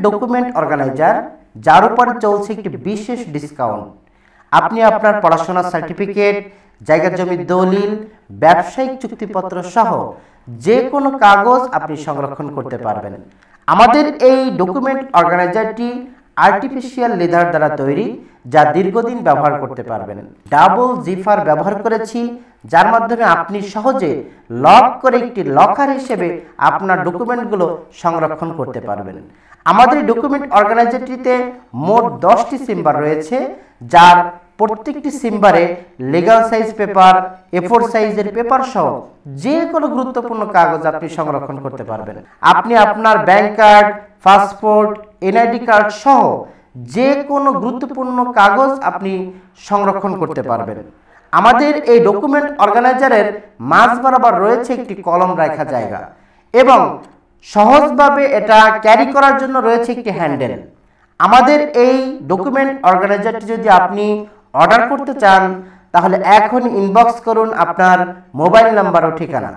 Document organiser, যার উপর চলছে একটি বিশেষ ডিসকাউন্ট। আপনি আপনার পড়াশোনার সার্টিফিকেট, জায়গা জমির দলিল, ব্যবসায়িক চুক্তিপত্র সহ যে কোনো কাগজ আপনি সংরক্ষণ করতে পারবেন। আমাদের এই ডকুমেন্ট অর্গানাইজারটি আর্টিফিশিয়াল লেদার দ্বারা তৈরি, যা দীর্ঘদিন ব্যবহার করতে পারবেন। ডাবল জিপার ব্যবহার করেছি, যার মাধ্যমে আপনি সহজে লক করে একটি লকার হিসেবে আপনার ডকুমেন্টগুলো সংরক্ষণ করতে পারবেন। আমাদের ডকুমেন্ট অর্গানাইজারটিতে মোট 10টি চেম্বার রয়েছে, যার প্রত্যেকটি চেম্বারে লিগ্যাল সাইজ পেপার, A4 সাইজের পেপার সহ যে কোনো গুরুত্বপূর্ণ কাগজ আপনি সংরক্ষণ করতে পারবেন। আপনি আপনার bank card, passport, NID card সহ যে কোনো গুরুত্বপূর্ণ কাগজ আপনি সংরক্ষণ করতে পারবেন। আমাদের এই ডকুমেন্ট অর্গানাইজারের মাঝ বরাবর রয়েছে একটি কলম রাখা জায়গা এবং সহজভাবে এটা ক্যারি করার জন্য রয়েছে একটি হ্যান্ডেল। আমাদের এই ডকুমেন্ট অর্গানাইজারটি যদি আপনি অর্ডার করতে চান, তাহলে এখন ইনবক্স করুন আপনার মোবাইল নাম্বার ও ঠিকানা।